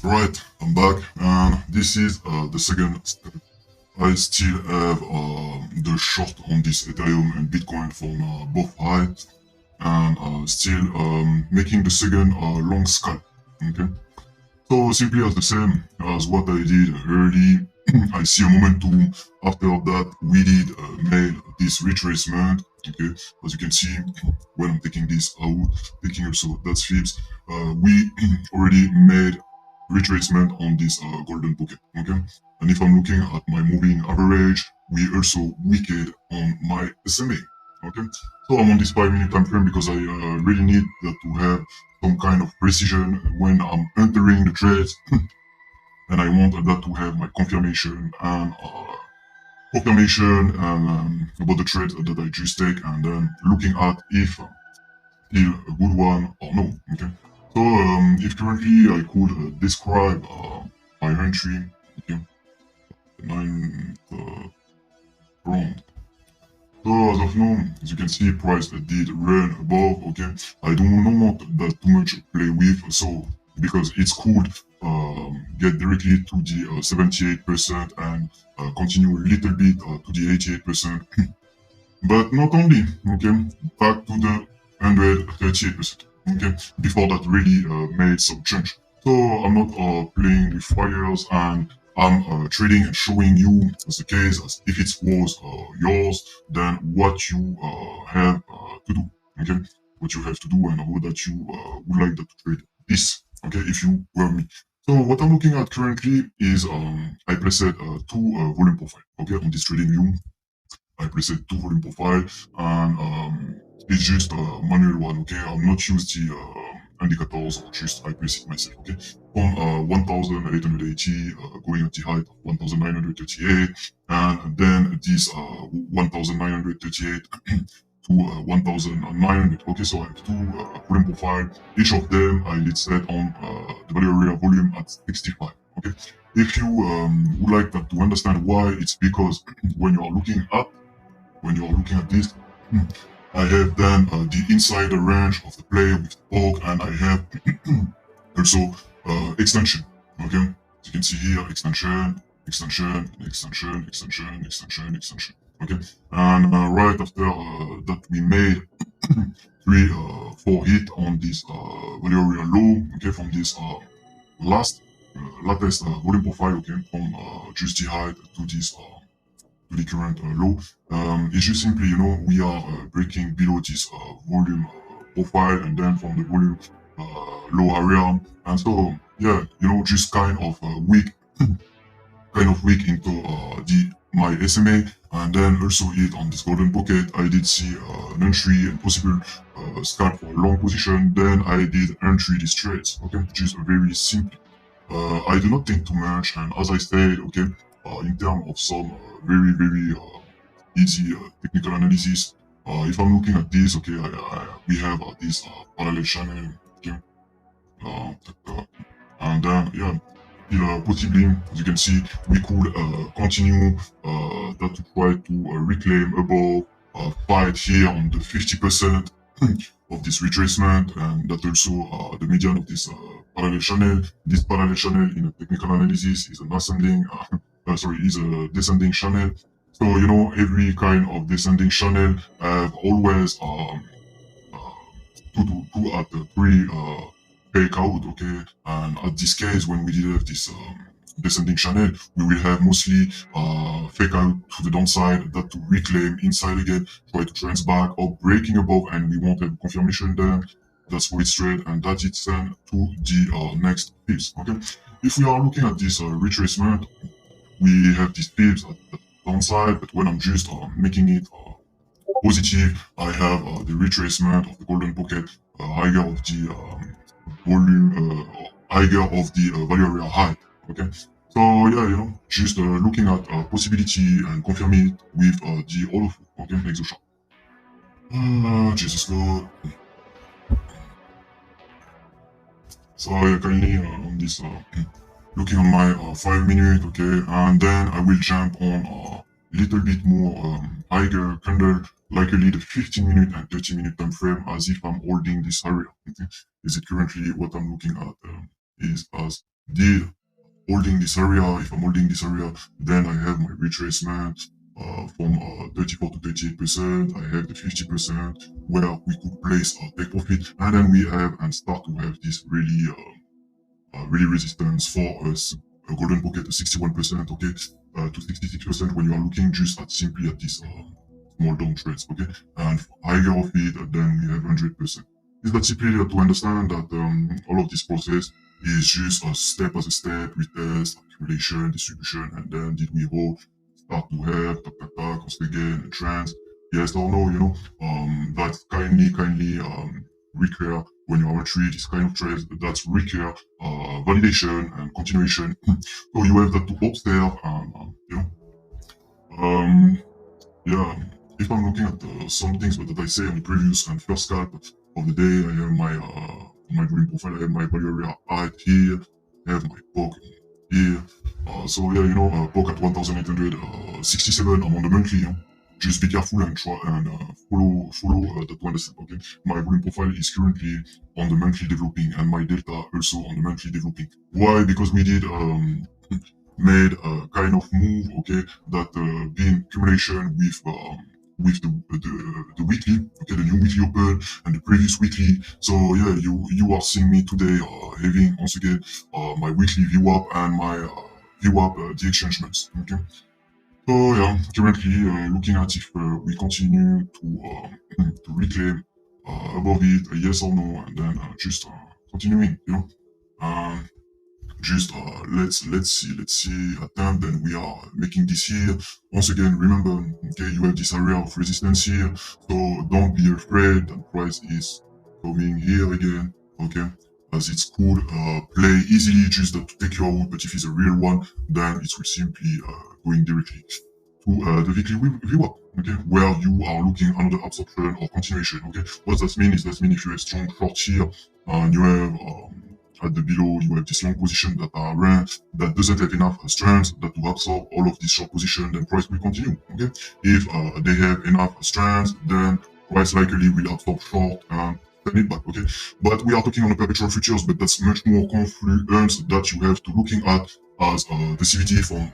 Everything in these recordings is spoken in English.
Right, I'm back, and this is the second step. I still have the short on this Ethereum and Bitcoin from both height, and still making the second long scalp. Okay, so simply as the same as what I did early. I see a momentum. After that, we did made this retracement. Okay, as you can see, when I'm taking this out, taking also that flips, we already made retracement on this golden bucket. Okay, and if I'm looking at my moving average, we also wicked on my SMA. Okay, so I'm on this 5 minute time frame because I really need that to have some kind of precision when I'm entering the trades, and I want that to have my confirmation and about the trade that I just take, and then looking at if still a good one or no. Okay. So if currently I could describe my entry, okay, the ninth round. So as of now, as you can see, price did run above. Okay, I do not want that too much play with, so because it's could get directly to the 78% and continue a little bit to the 88%, but not only. Okay, back to the 138%. Okay, before that really made some change. So I'm not playing with fires, and I'm trading and showing you as the case as if it was yours, then what you have to do. Okay, what you have to do and how that you would like that to trade this. Okay, if you were me. So what I'm looking at currently is I preset two volume profile. Okay, on this trading view. I preset two volume profile, and it's just a manual one. Okay, I'm not use the indicators, or just I preset myself. Okay, from 1880 going at the height of 1938, and then this 1938 to 1900. Okay, so I have two volume profile. Each of them I did set on the value area volume at 65. Okay, if you would like that to understand why, it's because when you are looking at this, hmm, I have then the insider range of the player with org, and I have also extension. Okay, as you can see here, extension. Okay, and right after that, we made three, four hit on this value area low. Okay, from this latest volume profile. Okay, from just the height to this. To the current low. It's just simply, we are breaking below this volume profile, and then from the volume low area. And so, yeah, just weak, kind of weak into the my SMA, and then also hit on this golden bucket. I did see an entry and possible scalp for a long position. Then I did entry these trades. Okay, just very simple. I do not think too much, and as I said, okay, in terms of some very easy technical analysis, if I'm looking at this, okay, we have this parallel channel, okay, uh, and then yeah, possibly, as you can see, we could continue that to try to reclaim above, fight here on the 50% of this retracement, and that also the median of this parallel channel. This parallel channel in a technical analysis is an ascending, is a descending channel. So every kind of descending channel have always uh, two at the pre fake out, okay? And at this case, when we did have this descending channel, we will have mostly fake out to the downside, that to reclaim inside again, try to trends back or breaking above, and we won't have confirmation then. That's for it's trade, and that it send to the next pips, okay? If we are looking at this retracement, we have these pips at the downside, but when I'm just making it positive, I have the retracement of the golden pocket, higher of the volume, higher of the value area high. Okay, so yeah, just looking at possibility and confirming it with the all of okay exochart. Jesus God. So yeah, kindly on this looking on my 5 minute, okay, and then I will jump on a little bit more higher candle, likely the 15 minute and 30 minute time frame, as if I'm holding this area. Okay? Is it currently what I'm looking at is as did holding this area. If I'm holding this area, then I have my retracement from 34 to 38%. I have the 50% where we could place take profit, and then we have and start to have this really resistance for us. A golden pocket 61%, okay, to 66% when you are looking just at simply at this small down trades, okay, and higher of it, then we have 100%. Is that simply to understand that all of this process is just a step as a step, retest, accumulation, distribution, and then did we hold, start to have, cost again, and trends, yes or no, that's kindly require when you are a trade, this kind of trades that's require validation and continuation. So you have that to observe and um, yeah. If I'm looking at some things that I say on the previous and first scalp of the day, I have my green profile, I have my value area height here, I have my poke here. So yeah, poke at 1,867. I'm on the monthly. Just be careful and try and follow that to understand. Okay, my green profile is currently on the monthly developing, and my delta also on the monthly developing. Why? Because we did made a kind of move, okay, that being accumulation with the weekly, okay, the new weekly open and the previous weekly. So yeah, you are seeing me today having once again my weekly view up and my view up the exchange months, okay. So yeah, currently looking at if we continue to reclaim above it, a yes or no, and then just continuing, Um, just let's see at time then we are making this here. Once again, remember, okay, you have this area of resistance here, so don't be afraid that price is coming here again, okay, as it could play easily just to take your out, but if it's a real one, then it will simply going directly to the weekly view up, okay, where you are looking another absorption or continuation, okay. What that mean is that mean if you have strong short here and you have at the below you have this long position that are rare, that doesn't have enough strength that to absorb all of this short position, then price will continue, okay. If they have enough strength, then price likely will absorb short and send it back, okay. But we are talking on the perpetual futures, but that's much more confluence that you have to looking at as the CVT from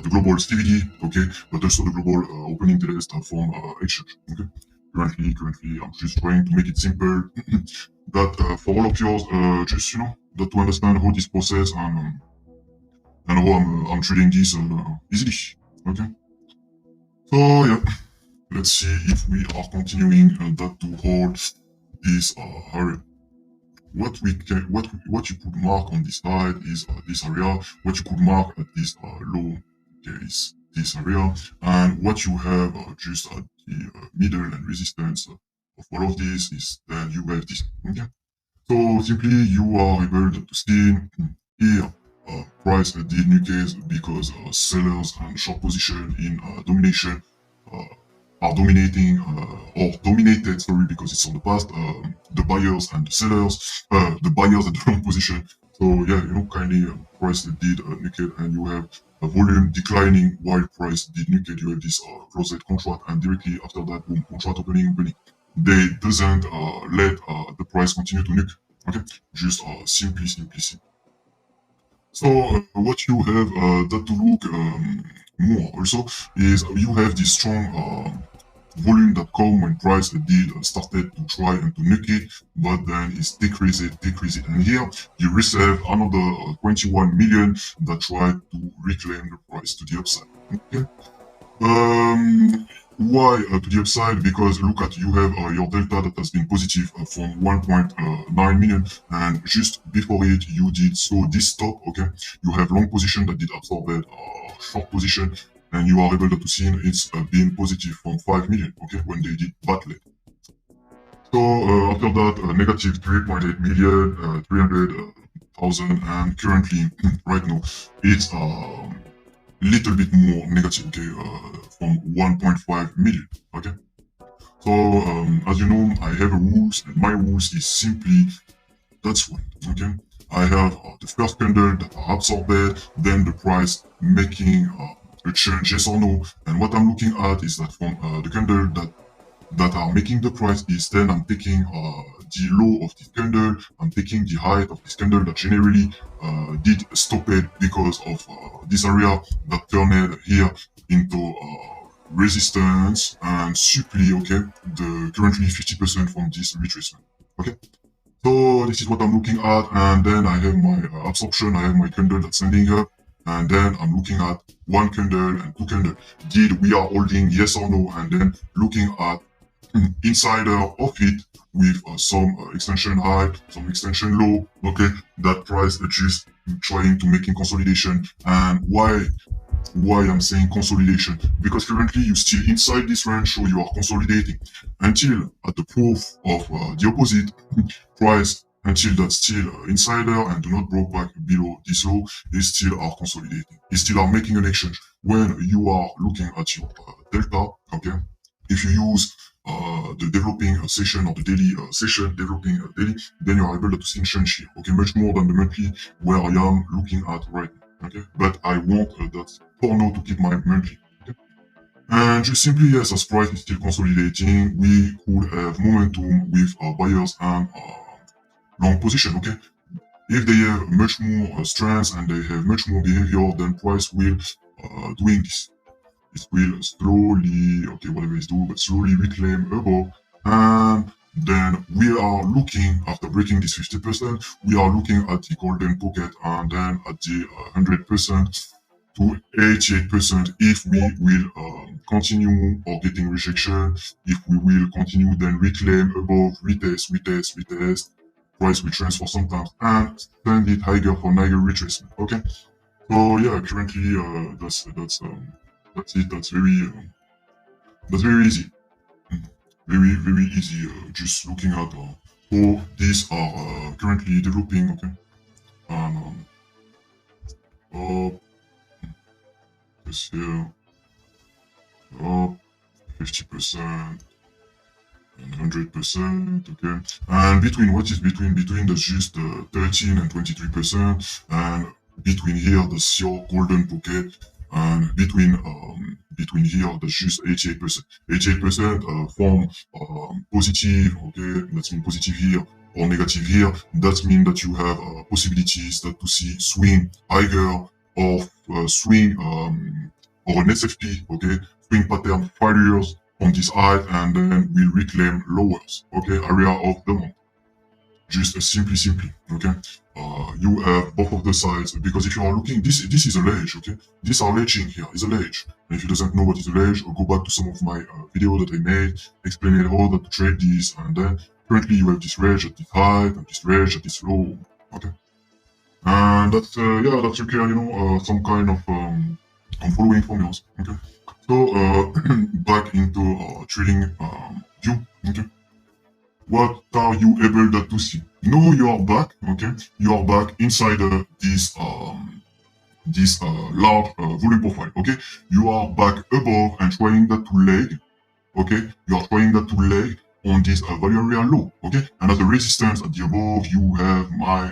the global CVT, okay, but also the global opening interest from exchange, okay. Currently, I'm just trying to make it simple. That for all of yours, just that to understand how this process and how I'm trading this easily, okay. So yeah, let's see if we are continuing that to hold this area. What you could mark on this side is this area. What you could mark at this low, okay, is this area, and what you have just at the middle and resistance of all of this is then you have this. Okay, so simply you are able to see here price did new case because sellers and short position in domination uh, are dominating or dominated, sorry, because it's on the past, the buyers and the sellers, the buyers and the long position. So yeah, kindly price did naked, and you have a volume declining while price did naked. You have this closed contract, and directly after that, boom, contract opening. They doesn't let the price continue to nuke. Okay, just simply. So what you have that to look more also is you have this strong volume that come when price did started to try and to nuke it, but then it's decrease it, and here you receive another 21 million that tried to reclaim the price to the upside. Okay. Why to the upside? Because look at you have your delta that has been positive from 1.9 million, and just before it you did so this stop. Okay, you have long position that did absorb that short position, and you are able to see it's being positive from 5 million. Okay, when they did battle. So after that, negative 3.8 million, 300,000, and currently right now it's little bit more negative, okay, from 1.5 million, okay. So as you know, I have a rules, and my rules is simply that's one, okay. I have the first candle that are absorbed, then the price making a change, yes or no, and what I'm looking at is that from the candle that that are making the price is then I'm taking the low of this candle, I'm taking the height of this candle that generally did stop it because of this area that turned here into resistance and supply, okay, the currently 50% from this retracement, okay. So this is what I'm looking at, and then I have my absorption, I have my candle that's sending up, and then I'm looking at one candle and two candle. Did we are holding yes or no, and then looking at insider of it with some extension high, some extension low, okay, that price adjust, trying to making consolidation. And why I'm saying consolidation, because currently you still inside this range, so you are consolidating until at the proof of the opposite price, until that's still insider and do not broke back below this low, they still are consolidating, they still are making an exchange. When you are looking at your delta, okay, if you use the developing session or the daily session, developing daily, then you are able to see change here, okay, much more than the monthly where I am looking at right now, okay. But I want that for now to keep my monthly, okay. And just simply, yes, as price is still consolidating, we could have momentum with buyers and long position, okay. If they have much more strength and they have much more behavior, then price will doing this. It will slowly, okay, whatever it's doing, but slowly reclaim above. And then we are looking, after breaking this 50%, we are looking at the golden pocket and then at the 100% to 88% if we will continue or getting rejection. If we will continue, then reclaim above, retest, price will transfer sometimes and send it higher for higher retracement. Okay. So yeah, currently that's it. That's very easy. Very easy. Just looking at so these are currently developing. Okay. And this here up 50% and 100%. Okay. And between what is between that's just 13 and 23%, and between here that's your golden pocket, and between here that's just 88%. 88% from positive, okay, that's mean positive here or negative here. That means that you have possibilities that to see swing higher or swing or an SFP, okay, swing pattern failures on this high, and then we reclaim lowers, okay, area of the month. Just simply, okay. You have both of the sides, because if you are looking, this is a ledge, okay. This are ledging here is a ledge, and if you doesn't know what is a ledge, go back to some of my video that I made explaining how to trade this, and then currently you have this ledge at this height and this ledge at this low, okay. And that's yeah, that's okay, you know, some kind of following formulas, okay. So back into trading view, okay. What are you able to see? No, you are back, okay. You are back inside this large volume profile, okay. You are back above and trying that to leg, okay. You are trying that to leg on this value area low, okay. And as a resistance at the above, you have my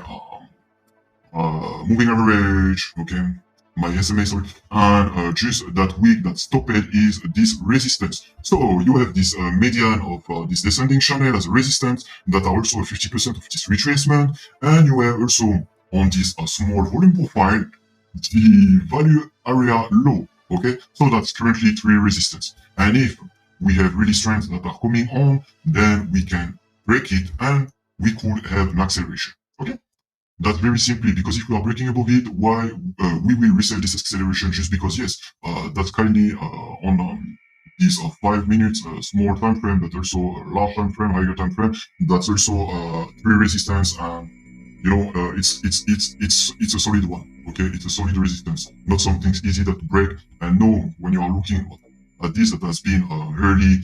moving average, okay, my SMA, sorry, and just that week that stopped is this resistance. So you have this median of this descending channel as a resistance that are also 50% of this retracement, and you have also on this small volume profile the value area low, okay. So that's currently 3 resistance, and if we have really strengths that are coming on, then we can break it and we could have an acceleration, okay. That's very simply because if we are breaking above it, why we will receive this acceleration? Just because, yes, that's kindly on this 5 minutes small time frame, but also a large time frame, higher time frame. That's also 3 resistance, and you know it's a solid one. Okay, it's a solid resistance, not something easy to break. And no, when you are looking at this that has been early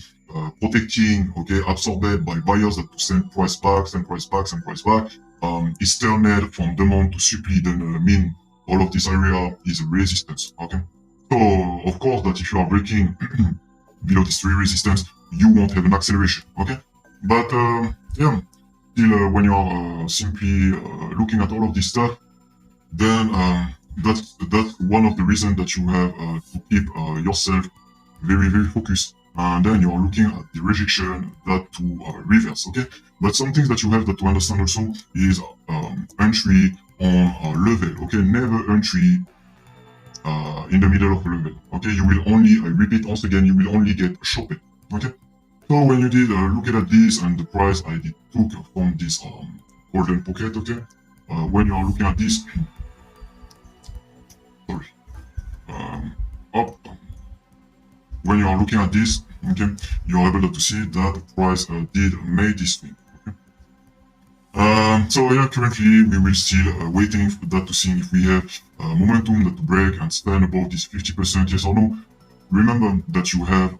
protecting, okay, absorbed by buyers that to send price back, it's turned from demand to supply, then mean all of this area is a resistance, okay. So of course that if you are breaking below this 3 resistance, you won't have an acceleration, okay. But yeah, still when you are simply looking at all of this stuff, then that's one of the reasons that you have to keep yourself very focused and then you are looking at the rejection that to reverse. Okay, but some things that you have to understand also is entry on level. Okay, never entry in the middle of a level. Okay, you will only, I repeat once again, you will only get shopped. Okay, so when you did look at this and the price I did took from this golden pocket. Okay, when you are looking at this, sorry, up, when you are looking at this, okay, you are able to see that the price did make this thing. Okay? So yeah, currently we will still waiting for that to see if we have momentum that to break and stand above this 50%, yes or no. Remember that you have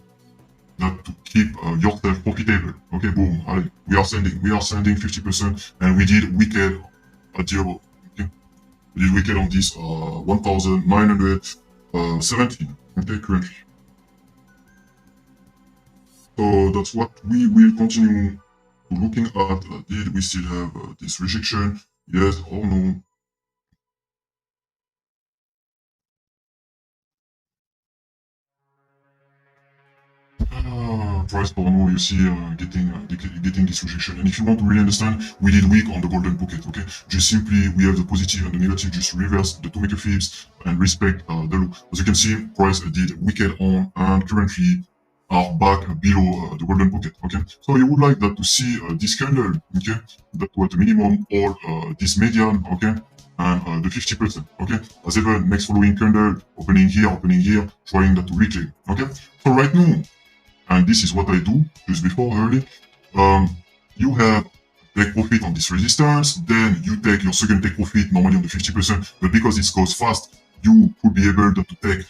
that to keep yourself profitable. Okay, boom, allez, we are sending 50%, and we did wicked at the above. Okay, we did wicked on this 1917. Okay, currently. So that's what we will continue looking at. Did we still have this rejection? Yes or no? Price per more, you see, getting this rejection. And if you want to really understand, we did weak on the golden pocket. Okay, just simply we have the positive and the negative. Just reverse the two maker fibs and respect the low. As you can see, price did wicked on and currently are back below the golden pocket. Okay, so you would like that to see this candle. Okay, that was the minimum or this median. Okay, and the 50%. Okay, as ever, next following candle opening here, trying that to reclaim. Okay, so right now, and this is what I do just before early. Um, you have take profit on this resistance, then you take your second take profit normally on the 50%, but because it goes fast, you could be able to take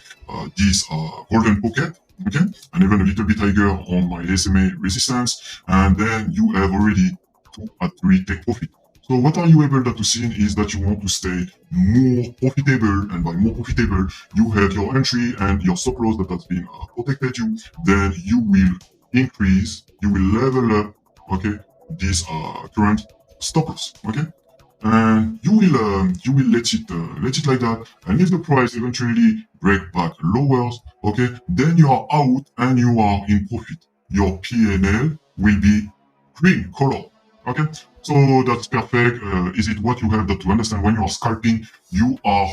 this golden pocket, okay, and even a little bit higher on my SMA resistance, and then you have already 2 or 3 take profit. So what are you able to see is that you want to stay more profitable, and by more profitable, you have your entry and your stop loss that has been protected you. Then you will increase, you will level up, okay, this current stop loss, okay, and you will let it like that. And if the price eventually break back lower, okay, then you are out and you are in profit. Your PNL will be green color, okay. So that's perfect. Is it what you have that to understand when you are scalping? You are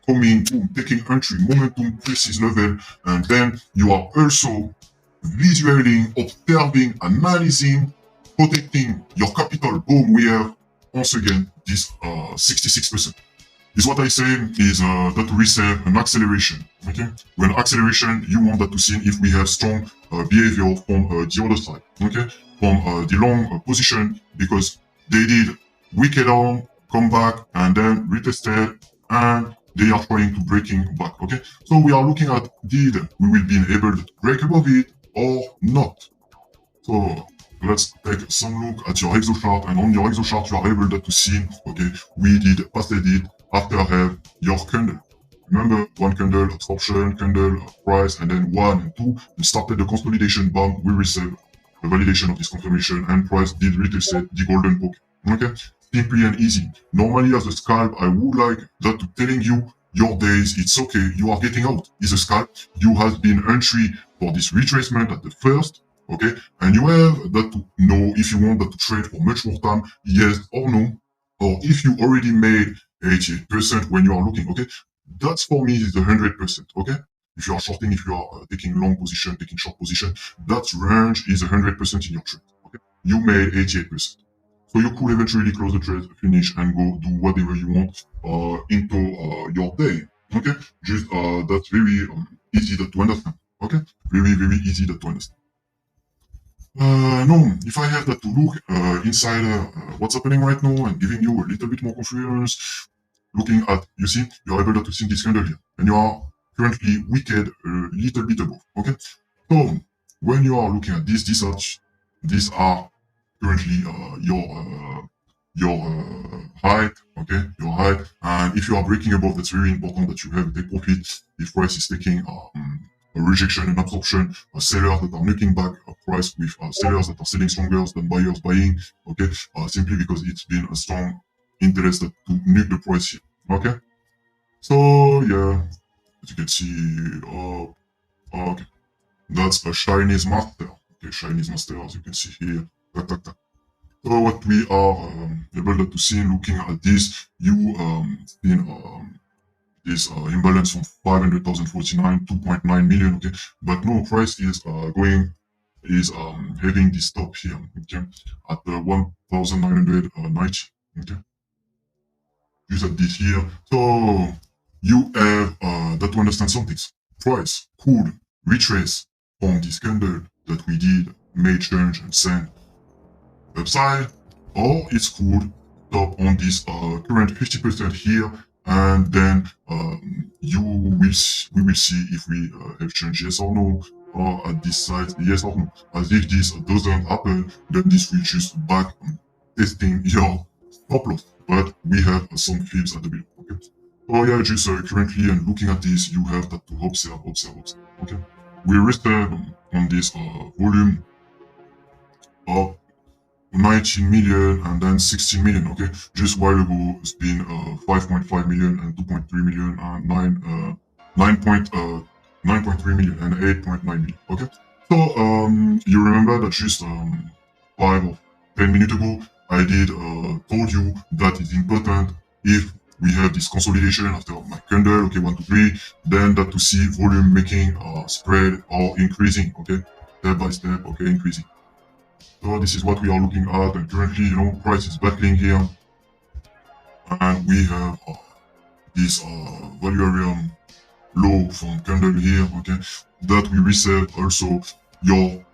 coming, boom, taking entry, momentum, precise level, and then you are also visualizing, observing, analyzing, protecting your capital. Boom, we have once again this 66%. Is what I say is that we receive an acceleration. Okay, when acceleration, you want that to see if we have strong behavior from the other side. Okay, from the long position, because they did wicked on, come back, and then retested, and they are trying to breaking back. Okay, so we are looking at did we will be able to break above it or not. So let's take some look at your exochart, and on your exochart you are able to see, okay, we did passed it after have your candle. Remember, one candle absorption, candle price, and then 1 and 2, we started the consolidation bomb, we received the validation of this confirmation, and price did retest the golden pocket. Okay, simply and easy. Normally as a scalp, I would like that to telling you your days, it's okay, you are getting out. Is a scalp, you have been entry for this retracement at the first, okay, and you have that to know if you want that to trade for much more time, yes or no, or if you already made 88% when you are looking, okay, that's for me is the 100%, okay. If you are shorting, if you are taking long position, taking short position, that range is 100% in your trade, okay. You made 88%. So you could eventually close the trade, finish, and go do whatever you want into your day. Okay, just that's very easy to understand. Okay, very easy to understand. No, if I have that to look inside what's happening right now and giving you a little bit more confidence, looking at, you see, you're able to see this candle here, and you are currently wicked a little bit above. Okay, so when you are looking at this research, these are currently your height, okay, your height, and if you are breaking above, that's very important that you have a take profit. If price is taking a rejection and absorption, sellers that are making back a price with sellers that are selling stronger than buyers buying, okay, simply because it's been a strong interest to nuke the price here, okay. So yeah, as you can see, okay. That's a Chinese master. Okay, Chinese master, as you can see here. Tac, tac, tac. So what we are able to see looking at this, you see this imbalance from 500,049, 2.9 million, okay? But no, price is having this top here, okay? At 1,990, okay? Use at this here. So you have that to understand some things. Price could retrace from this candle that we did, made change and send upside, or it could stop on this current 50% here, and then we will see if we have changed yes or no, or at this side yes or no. As if this doesn't happen, then this will just back testing your stop loss. But we have some fields at the middle. Okay. So yeah, just currently and looking at this, you have that to observe. Okay. We rested on this volume of 19 million and then 16 million, okay? Just a while ago, it's been 5.5 million and 2.3 million and 9.3 million and 8.9 million, okay? So, you remember that just 5 or 10 minutes ago, I did told you that it's important if we have this consolidation after my candle, okay, 1, 2, 3, then that to see volume making spread or increasing, okay? Step by step, okay, increasing. So this is what we are looking at, and currently, price is battling here, and we have this value low from candle here, okay, that we reset also your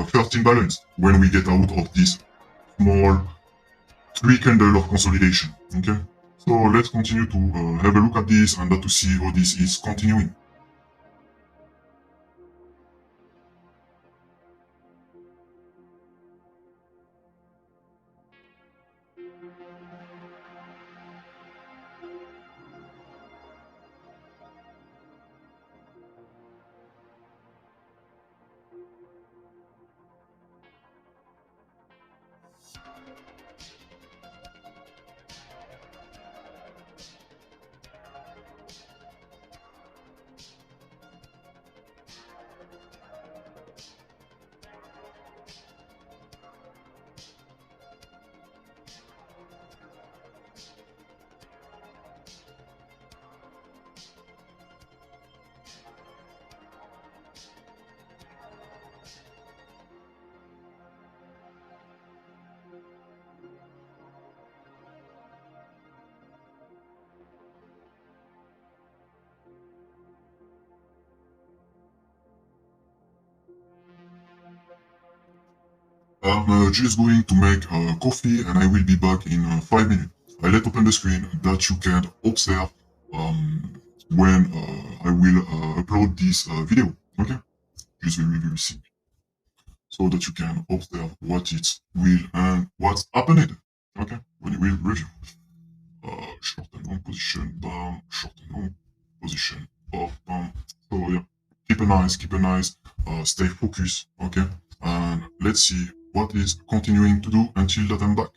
first imbalance when we get out of this small 3 candle of consolidation, okay. So let's continue to have a look at this and to see how this is continuing. I'm just going to make coffee and I will be back in 5 minutes. I let open the screen that you can observe when I will upload this video. Okay? Just very simple. So that you can observe what it will and what's happening. Okay? When you will review. Short and long position, bam, short and long position, up, bam. So yeah, keep an eyes, stay focused, okay? And let's see what is continuing to do until that I'm back.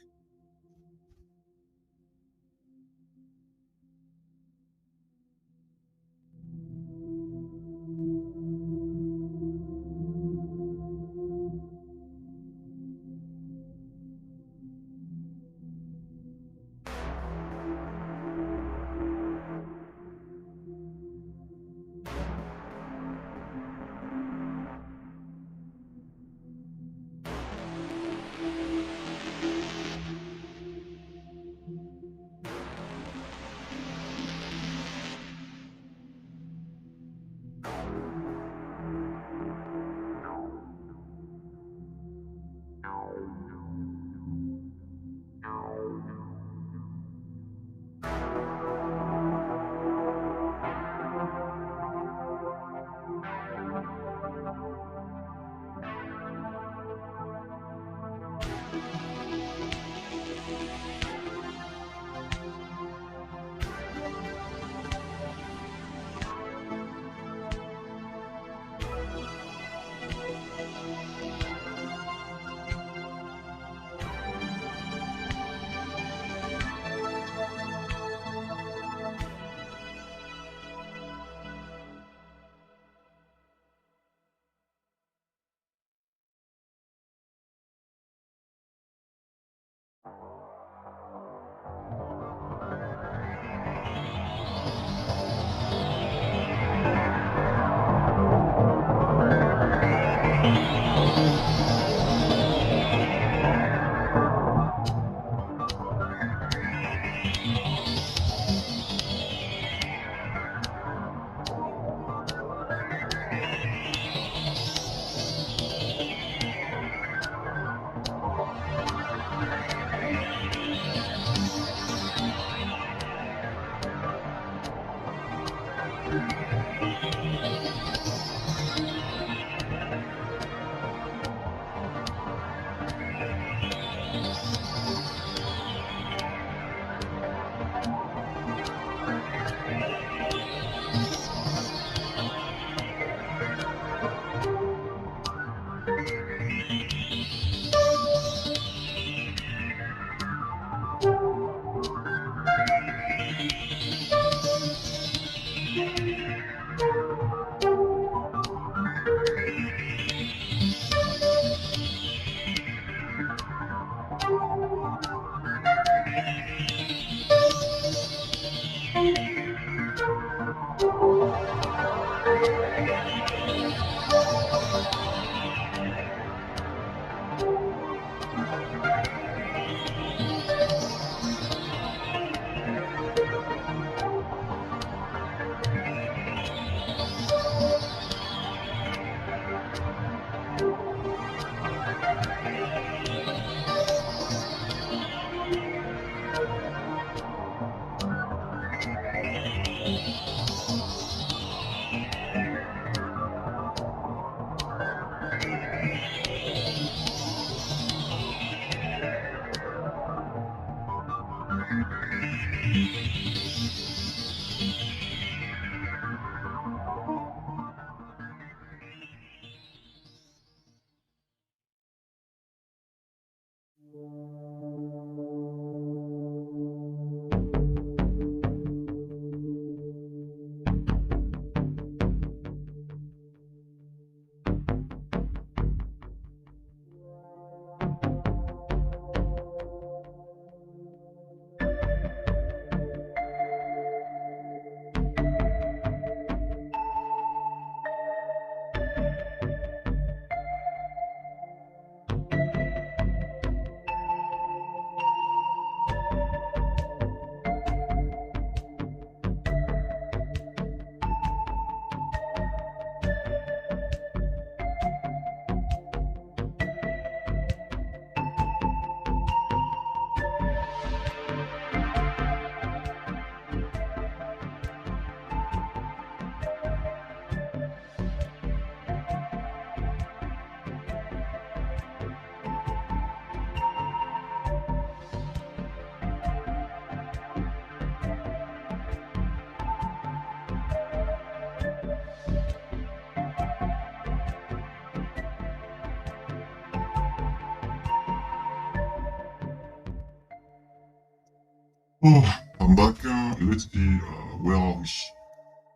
Oh, I'm back. Let's see. Where are we?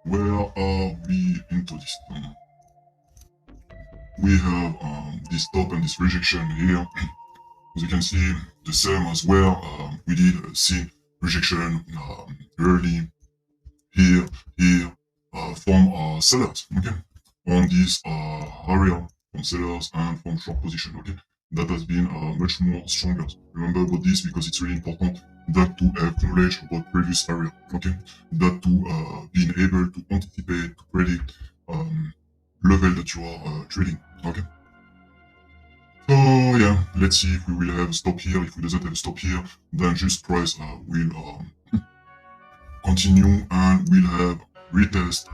Where are we into this? We have this top and this rejection here. As you can see, the same as where we did see rejection early here, here from sellers. Okay, on this area from sellers and from short position. Okay, that has been much more stronger. Remember about this because it's really important that to have knowledge about previous area. Okay, that to being able to anticipate, to predict level that you are trading. Okay. So yeah, let's see if we will have a stop here. If we doesn't have a stop here, then just price will continue and we'll have retest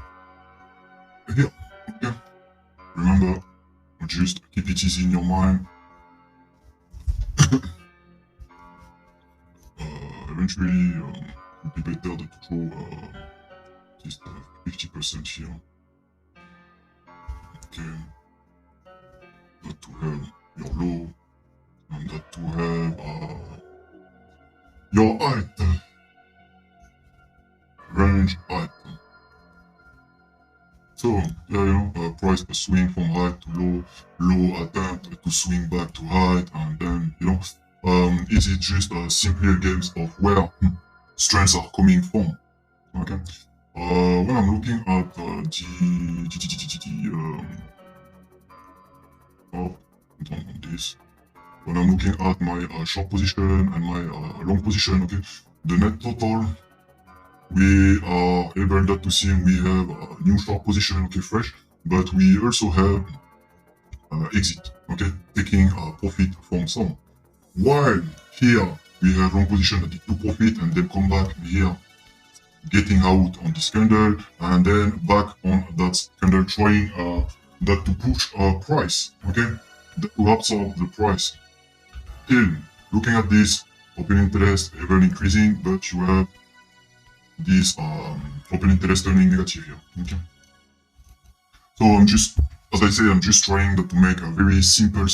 here. Okay. Remember, just keep it easy in your mind. Eventually, it would be better to throw just 50% here. Okay. That to have your low and that to have your height, range height. So, yeah, price can swing from high to low, low attempt to swing back to high, and then, is it just simply a game of where strengths are coming from? Okay. When I'm looking at on this, when I'm looking at my short position and my long position, okay, the net total, we are able that to see we have a new short position, okay, fresh, but we also have exit, okay, taking profit from some. While here we have long position that took profit and then come back here, getting out on this candle and then back on that candle trying that to push price, okay, to absorb the price. Still, looking at this, open interest ever increasing, but you have this open interest turning negative here, okay. So I'm just, as I say, I'm just trying to make a very simple,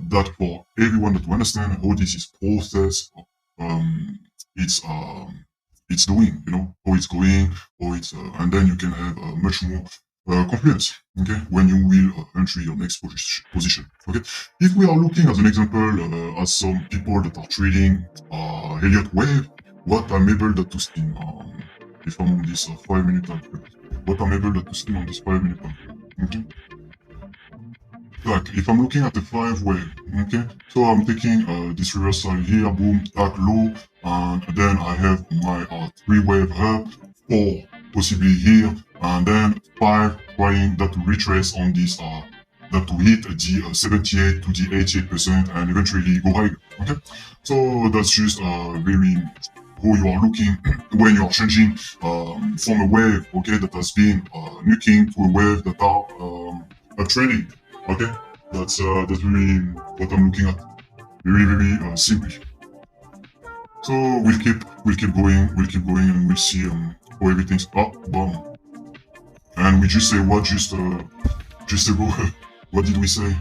that for everyone to understand how this is process, um, it's um, it's doing, how it's going, how it's, and then you can have much more confidence, okay, when you will enter your next position, okay. If we are looking as an example, as some people that are trading Elliott wave, what I'm able to see, if I'm on this 5 minute time frame, what I'm able to see on this 5 minute time frame, okay. Like if I'm looking at the 5 wave, okay, so I'm taking this reversal here, boom, tag low, and then I have my 3 wave up, 4 possibly here, and then 5 trying that to retrace on this that to hit the 78 to the 88% and eventually go higher. Okay, so that's just very how you are looking when you are changing from a wave, okay, that has been nuking to a wave that are trending. Okay, that's really what I'm looking at. Very simple. So we'll keep going, and we'll see how everything's up, boom. And we just say what just ago. What did we say?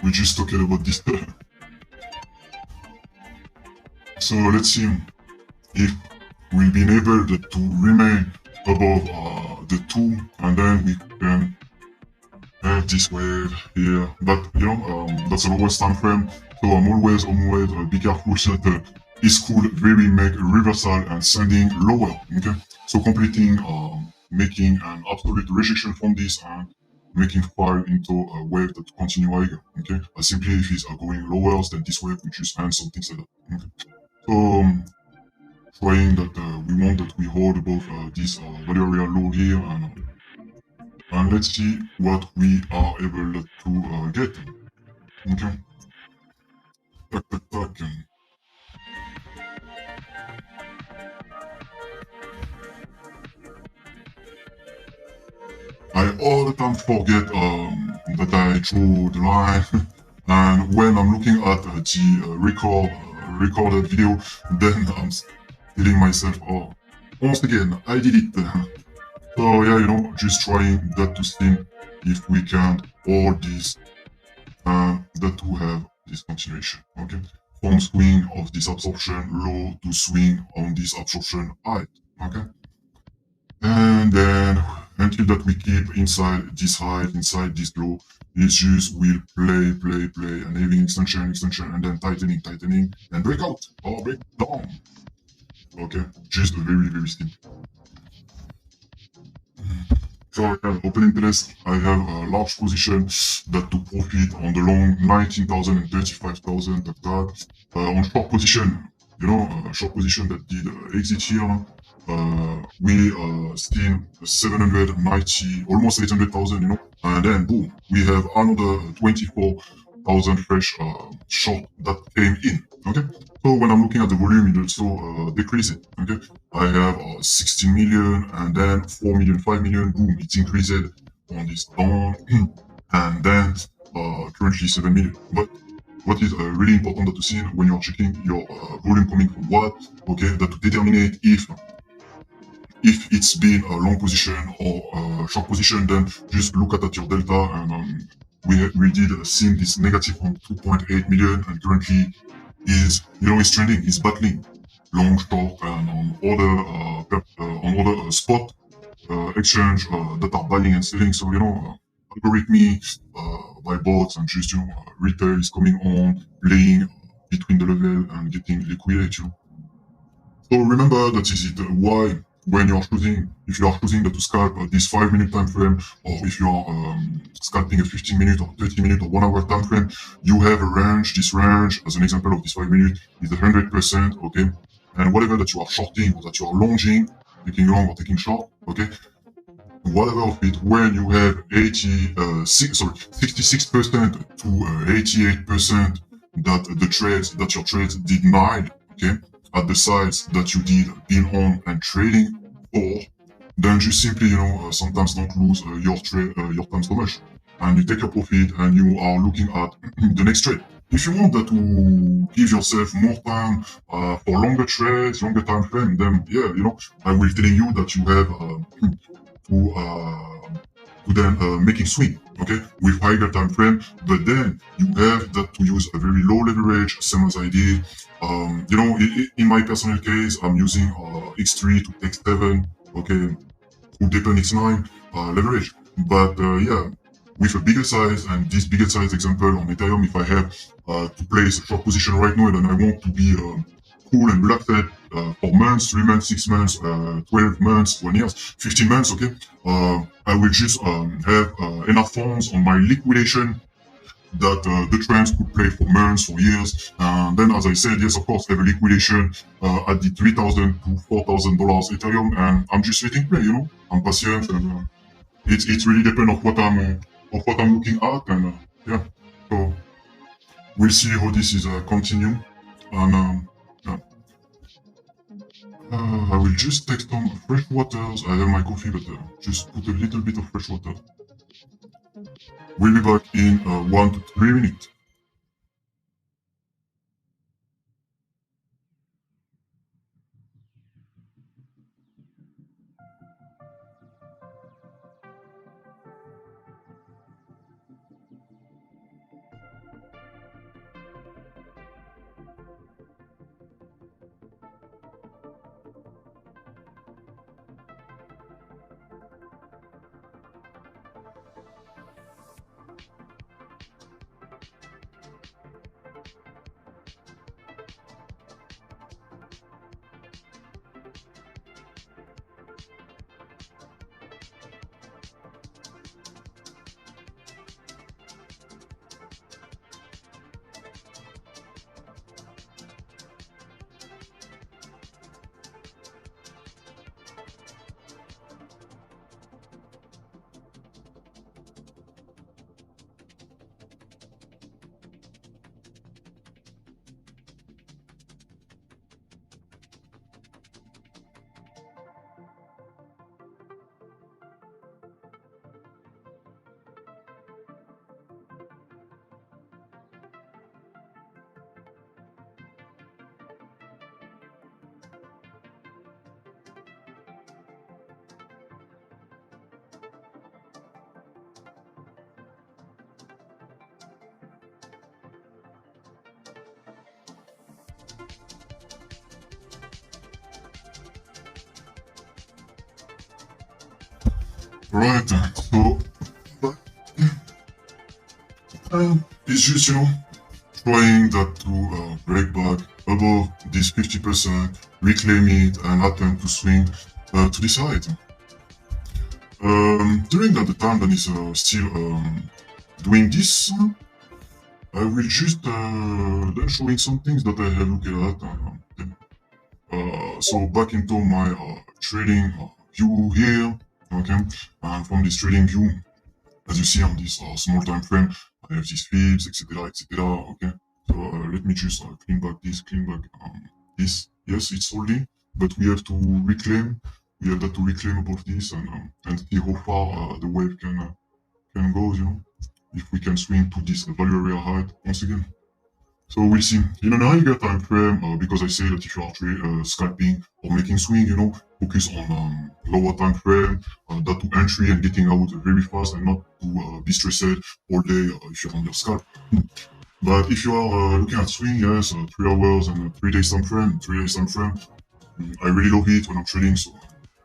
We just talking about this. So let's see if we'll be able to remain above the 2, and then we can have this wave here. But that's the lowest time frame, so I'm always be careful that this could very make a reversal and sending lower. Okay, so completing making an absolute rejection from this and making fire into a wave that continue higher. Okay, simply if it's going lower than this wave, we just end something like that. Okay, so trying that we want that we hold above this value area low here, and let's see what we are able to get. Okay. Tac. I all the time forget that I drew the line, and when I'm looking at the recorded video, then I'm telling myself, oh, once again, I did it. So yeah, just trying that to see if we can all this that to have this continuation. Okay, from swing of this absorption low to swing on this absorption high. Okay, and then until that we keep inside this high, inside this low, it's just will play, and having extension, and then tightening, and break out or break down. Okay, just very simple. So opening interest, I have a large position that to profit on the long 19,000 and 35,000 that on short position, short position that did exit here. We still 790, almost 800,000, and then boom, we have another 24,000 fresh short that came in. Okay, so when I'm looking at the volume, it also decreasing. Okay, I have 16 million and then 4 million, 5 million, boom, it's increased on this down, and then currently 7 million. But what is really important that to see when you're checking your volume coming from what, okay, that to determine if it's been a long position or a short position, then just look at your delta, and we did see this negative from 2.8 million, and currently is is trending, is battling long, short, and on other spot exchange that are buying and selling. So algorithmic by bots, and just retail is coming on, playing between the level and getting liquidate. So remember that is it why when you're choosing, if you are choosing to scalp this 5 minute time frame, or if you are scalping a 15 minute or 30 minute or 1 hour time frame, you have a range. This range, as an example of this 5 minute, is 100%. Okay, and whatever that you are shorting or that you are longing, taking long or taking short, okay, whatever of it, when you have 66% to 88% that your trades did nine, okay, at the sides that you did been on and trading for, then you simply, sometimes don't lose your time so much, and you take your profit and you are looking at the next trade. If you want that to give yourself more time for longer trades, longer time frame, then yeah, I will telling you that you have to then making swing, okay, with higher time frame, but then you have that to use a very low leverage, same as I did. In my personal case, I'm using X3 to X7, okay, to depend X9 leverage. But yeah, with a bigger size, and this bigger size example on Ethereum, if I have to place a short position right now and I want to be cool and relaxed for months, 3 months, 6 months, 12 months, 1 year, 15 months, okay, I will just have enough funds on my liquidation that the trends could play for months, for years. And then, as I said, yes, of course, have a liquidation at the $3,000 to $4,000 Ethereum, and I'm just letting play. I'm patient, and it's really depend on what I'm looking at, and yeah. So we'll see how this is continue, and yeah. I will just take some fresh waters. I have my coffee, but just put a little bit of fresh water. We'll be back in 1 to 3 minutes. Right. So it's just trying that to break back above this 50%, reclaim it, and attempt to swing to the side. During that the time that is still doing this, I will just then showing some things that I have looked at. So back into my trading view here, okay, and from this trading view, as you see on this small time frame, I have these fibs, etc., etc. Okay, so let me just clean back this. Yes, it's holding, but we have to reclaim. We have that to reclaim above this and see how far the wave can go. If we can swing to this value area height once again. So we'll see. In an higher time frame, because I say that if you are scalping or making swing, focus on lower time frame, that to entry and getting out very fast and not to be stressed all day if you're on your scalp. But if you are looking at swing, yes, 3 hours and 3 days time frame, I really love it when I'm trading. So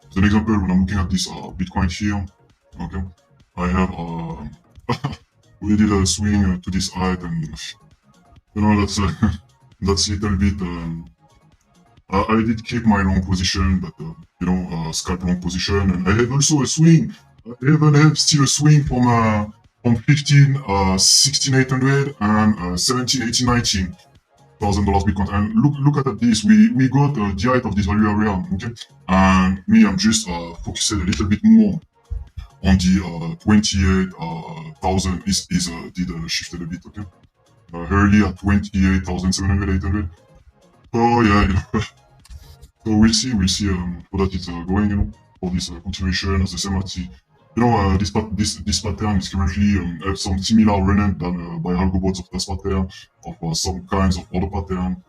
as an example, when I'm looking at this Bitcoin here, okay, I have we did a swing to this height and that's that's a little bit. I did keep my long position, but scalp long position, and I have also a swing. I even have still a swing from 15, 16,800 and 17, 18, 19,000 dollars Bitcoin. And look at this. We got the height of this value area, okay? And me, I'm just focused a little bit more on the 28,000 is did shifted a bit, okay? Early at 28,700, 800. So yeah, so we'll see how that it's going, for this continuation as the same as this pattern is currently have some similar running done by algobots of this pattern of some kinds of other pattern,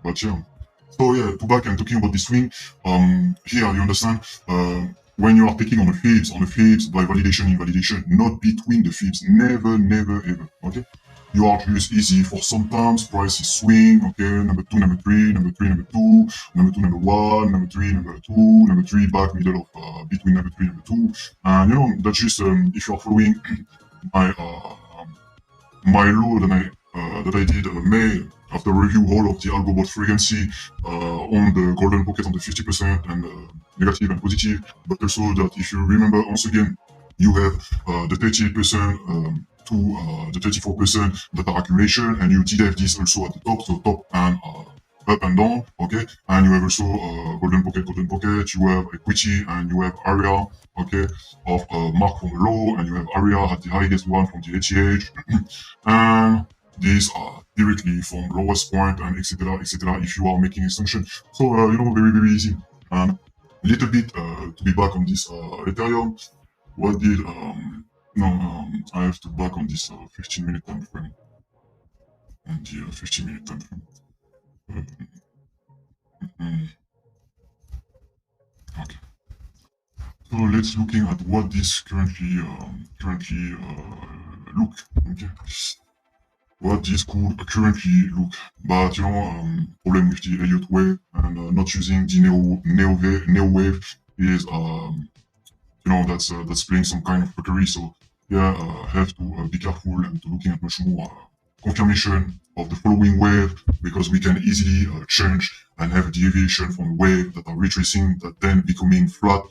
but yeah. So yeah, to back and talking about the swing, here you understand, when you are taking on the fibs by validation, invalidation, not between the fibs, never, ever, okay? You are just easy for sometimes prices swing, okay, number 2, number 3, number 3, number 2, number 2, number 1, number 3, number 2, number 3, back, middle of, between number 3, number 2, and that's just, if you are following my, my law that I did May after review all of the algobot frequency on the golden pocket on the 50% and negative and positive, but also that if you remember once again, you have the 38% to the 34% that are accumulation, and you did have this also at the top, so top and up and down, okay, and you have also golden pocket, you have equity, and you have area, okay, of mark from the low, and you have area at the highest one from the ATH, and these are directly from lowest point and etc if you are making extension. So very easy. Little bit to be back on this Ethereum. What did I have to back on this 15-minute time frame and the 15-minute time frame. Okay. So let's looking at what this currently look. Okay. What this could currently look, but problem with the Elliott wave and not using the neo wave is that's playing some kind of trickery. So yeah, have to be careful and to looking at much more confirmation of the following wave, because we can easily change and have a deviation from the wave that are retracing that then becoming flat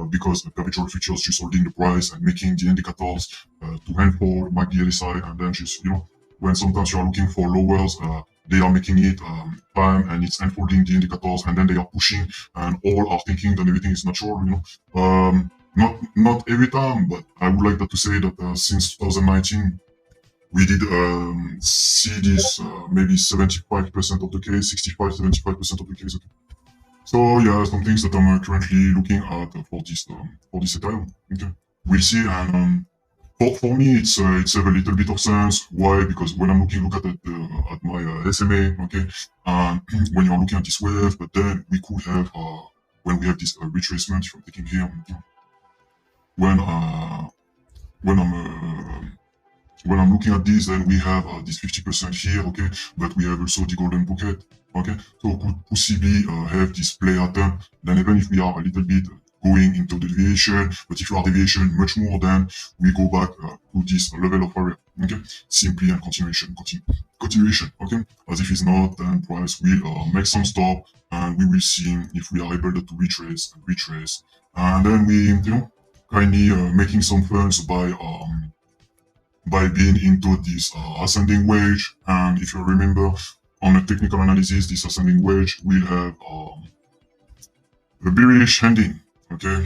because the perpetual futures just holding the price and making the indicators to handful, mark the other side, and then just when sometimes you are looking for lowers, they are making it time and it's unfolding the indicators, and then they are pushing, and all are thinking that everything is natural. Not every time, but I would like that to say that since 2019, we did see this maybe 75% of the case, 65, 75% of the case. Okay. So yeah, some things that I'm currently looking at for this Ethereum. Okay, we'll see. And for me, it's have a little bit of sense. Why? Because when I'm look at my SMA, okay, when you're looking at this wave, but then we could have when we have this retracement from taking here, when I'm looking at this, then we have this 50% here, okay, but we have also the golden pocket, okay, so could possibly have this play pattern. Then even if we are a little bit going into the deviation. But if you are deviation much more, then we go back to this level of area. Okay, simply and continuation. Okay, as if it's not, then price will make some stop, and we will see if we are able to retrace, and then we, kindly making some funds by being into this ascending wedge. And if you remember, on a technical analysis, this ascending wedge will have a bearish ending, okay,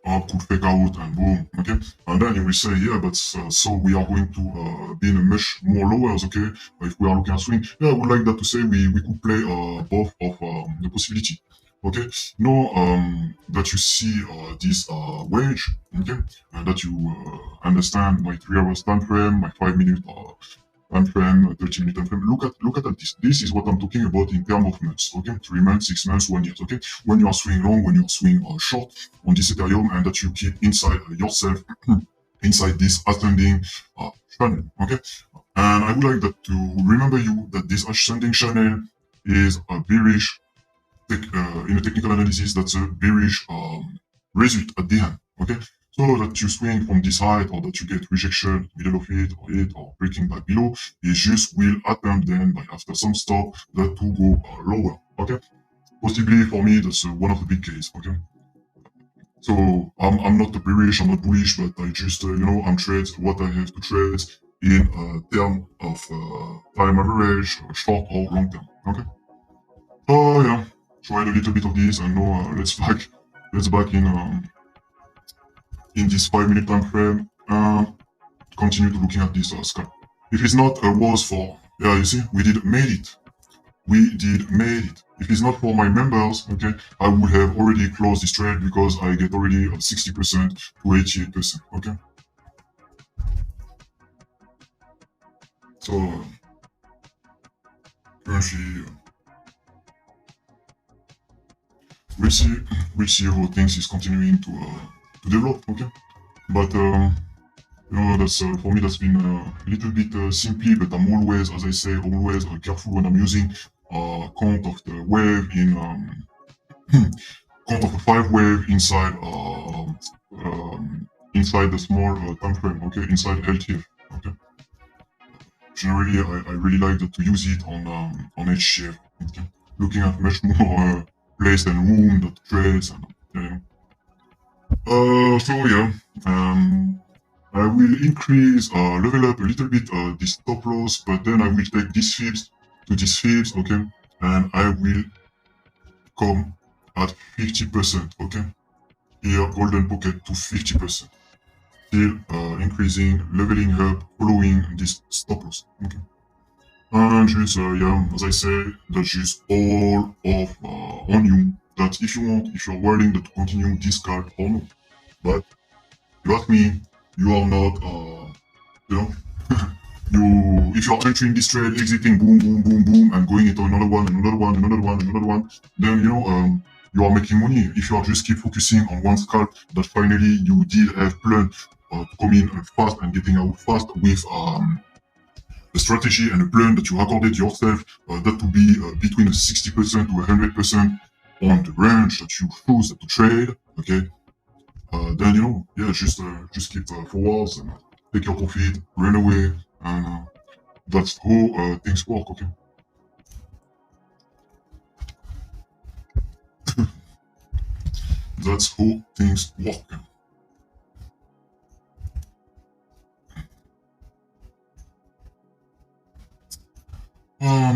or could fake out and boom, okay, and then you will say, yeah, but so we are going to be in a much more lowers, okay, if we are looking at swing. Yeah, I would like that to say we could play both of the possibility, okay. No, that you see this wedge, okay, and that you understand my 3 hours time frame, my 5 minute time frame, 30-minute time frame. Look at this. This is what I'm talking about in terms of months. Okay, 3 months, 6 months, 1 year. Okay, when you are swing long, when you are swing short on this Ethereum, and that you keep inside yourself, inside this ascending channel. Okay, and I would like that to remember you that this ascending channel is a bearish. In a technical analysis, that's a bearish result at the end. Okay, so that you swing from this height, or that you get rejection middle of it, or breaking back below, it just will attempt then by after some stop that to go lower. Okay, possibly for me that's one of the big cases. Okay, so I'm not bearish, I'm not bullish, but I just I'm trades what I have to trade in term of time average, short or long term. Okay. Oh yeah, tried a little bit of this, and now let's back in this 5 minute time frame and continue to looking at this scalp. If it's not a was for, yeah, you see, we did made it. We did made it. If it's not for my members, okay, I would have already closed this trade because I get already 60% to 88%. Okay, so currently we'll see how things is continuing to develop. Okay, but that's for me that's been a little bit simply, but I'm always, as I say, always careful when I'm using count of the wave in count of a 5 wave inside the small time frame. Okay, inside LTF. Okay, generally I really like to use it on HCF. Okay, looking at much more place and room that trades and so yeah, I will increase, level up a little bit this stop loss, but then I will take these fibs to these fibs, okay, and I will come at 50%, okay, here golden pocket to 50%, still increasing, leveling up, following this stop loss, okay. And just, yeah, as I say, that's just all of on you, that if you want, if you're willing to continue this card or not. But you ask me, you are not, you know, if you're entering this trade, exiting, boom, boom, boom, boom, and going into another one, then, you are making money. If you are just keep focusing on one scalp that finally you did have planned to come in fast and getting out fast with a strategy and a plan that you accorded yourself, that to be between 60% to 100% on the range that you choose to trade, okay, then yeah, just keep forwards and take your profit, run away, and that's how things work, okay. That's how things work.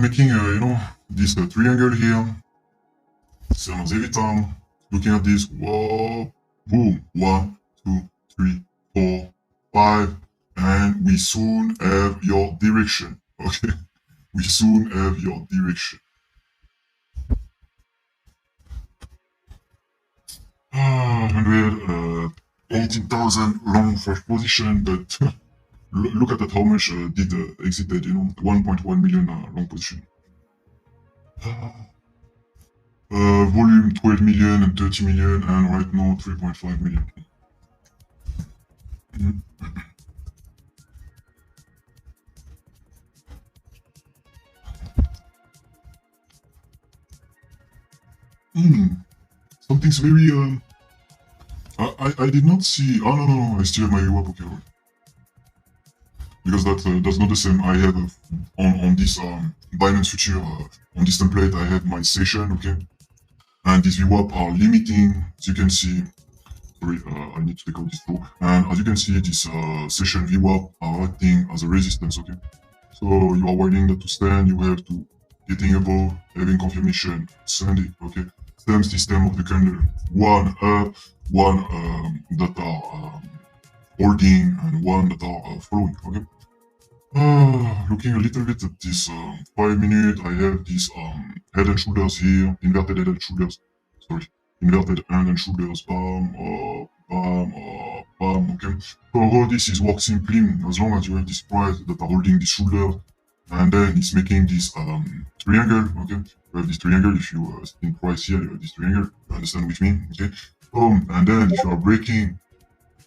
Making this triangle here. Same as every time. Looking at this, whoa, boom, 1, 2, 3, 4, 5, and we soon have your direction. Okay, we soon have your direction. 118,000 long first position, but look at that, how much did exited, 1.1 million long position. Volume 12 million and 30 million, and right now 3.5 million. Something's very I did not see. Oh no, I still have my VWAP. Okay, right. Because that's not the same. I have on this Binance Future on this template. I have my session. Okay, and these VWAP are limiting. As you can see. Sorry, I need to take out this flow. And as you can see, this session VWAP are acting as a resistance. Okay. So you are waiting that to stand, you have to getting above, having confirmation, send it, okay? Same system of the candle. One up, one that are holding and one that are following, okay? Looking a little bit at this 5 minute, I have this head and shoulders here, inverted head and shoulders, sorry, inverted hand and shoulders, bam, okay? So all this is work simply as long as you have this price that are holding this shoulder, and then it's making this triangle, okay? You have this triangle, if you in price here, you have this triangle, you understand what I mean, okay? And then if you are breaking,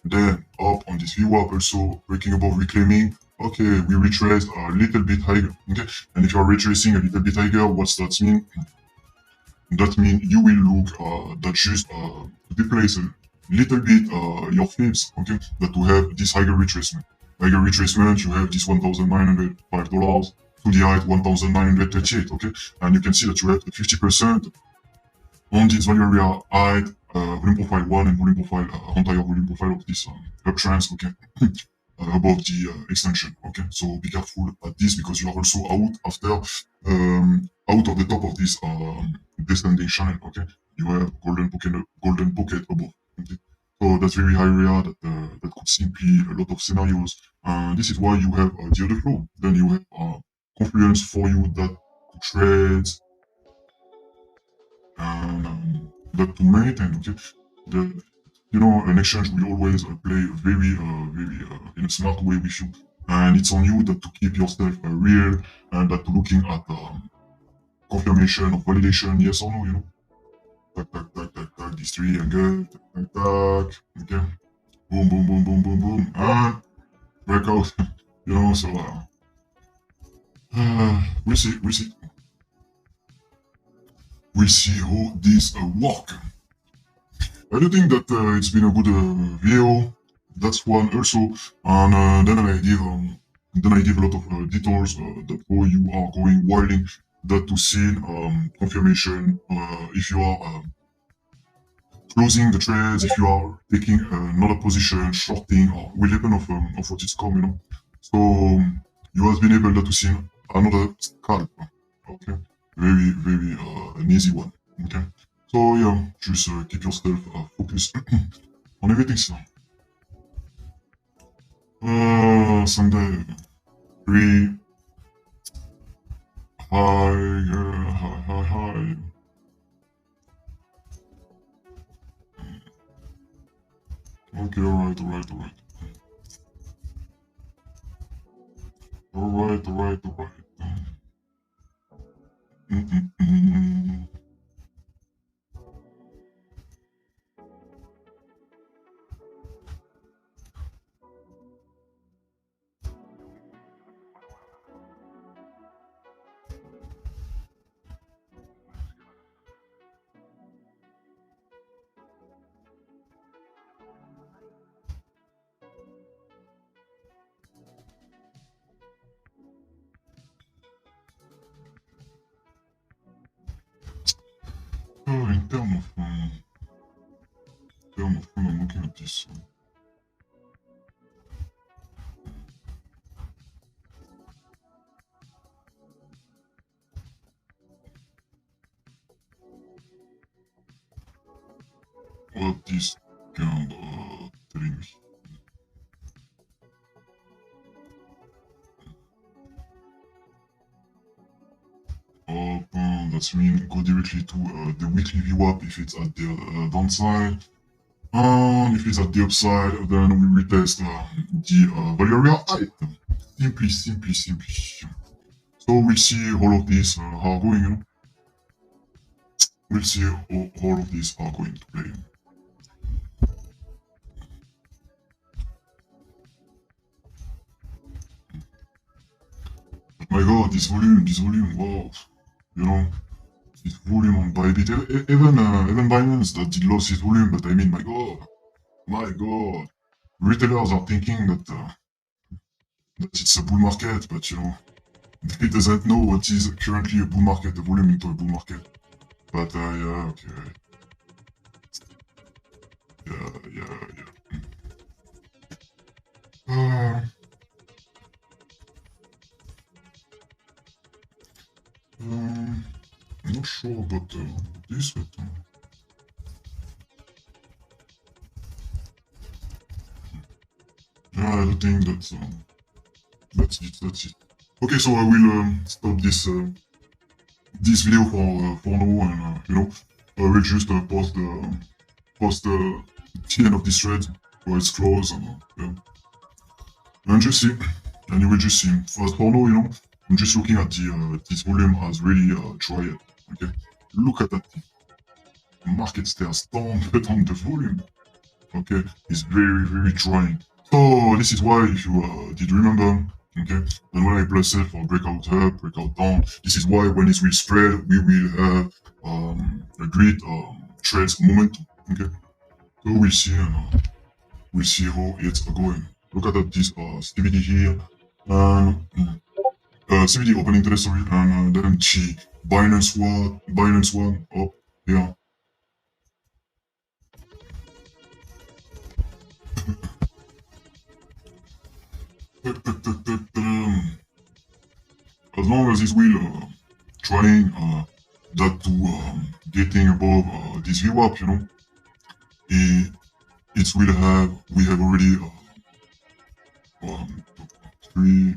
then up on this VWAP also, breaking above reclaiming, okay, we retrace a little bit higher, okay? And if you are retracing a little bit higher, what's that mean? That means you will look that just to replace a little bit your fibs, okay? That to have this higher retracement. Higher retracement, you have this $1,905 to the height 1,938, okay? And you can see that you have 50% on this value area height, volume profile 1 and volume profile, entire volume profile of this uptrends, okay? Above the extension, okay? So be careful at this because you are also out after, out of the top of this descending channel, okay? You have golden pocket above, okay? So that's very high area that could simply a lot of scenarios. This is why you have the other flow. Then you have confluence for you that to trade and that to maintain, okay? An exchange will always play very in a smart way with you, and it's on you that to keep yourself real and that to looking at confirmation or validation, yes or no, this triangle, okay, boom, and breakout, so we'll see how this work. I do think that it's been a good video. That's one also, and then I give a lot of details that how you are going wilding, that to see confirmation if you are closing the trades, if you are taking another position, shorting, or will depend of what it's come, So you have been able to see another scalp, okay, very an easy one, okay. So yeah, just keep yourself focused on everything. So, Sunday, 3, high. Okay, alright. In terms of I'm looking at this. What this can telling me. That means go directly to the weekly VWAP if it's at the downside. And if it's at the upside, then we retest the value area height. Simply. So we'll see all of these are going, We'll see how all of these are going to play. But my god, this volume, wow. This volume on Bybit, even Binance that did lose his volume, but I mean, my god, My God, retailers are thinking that it's a bull market, but he doesn't know what is currently a bull market, the volume into a bull market. But yeah, okay, yeah. Um, I'm not sure about this, but yeah, I think that's it. Okay, so I will stop this video for now, and I will just post the end of this thread where it's closed, and yeah, and just see, and you will just see. For now, I'm just looking at the this volume as really dry. Okay, look at that. The market stays down, but on the volume, okay, it's very dry. So this is why, if you did remember, okay, and when I plus it for breakout up, breakout down, this is why when it will spread, we will have a great trade momentum. Okay, so we'll see, and we'll see how it's going. Look at that, this CVD here, and CVD open interest, sorry, and then the Binance one up here. As long as it will trying that to getting above this VWAP, it, it will have, we have already one, two, three,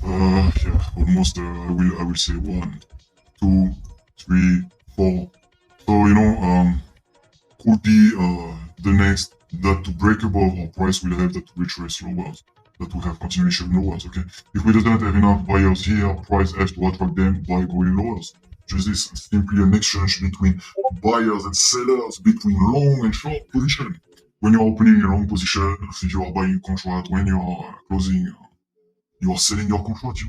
yeah, almost I will say 1, 2, 3, 4. So could be the next that to break above our price will have that to retrace lowers, that will have continuation lowers. Okay, if we doesn't have enough buyers here, price has to attract them by going lowers. Just this simply an exchange between buyers and sellers, between long and short position. When you're opening a long position, if you are buying contract, when you are closing, you are selling your contract.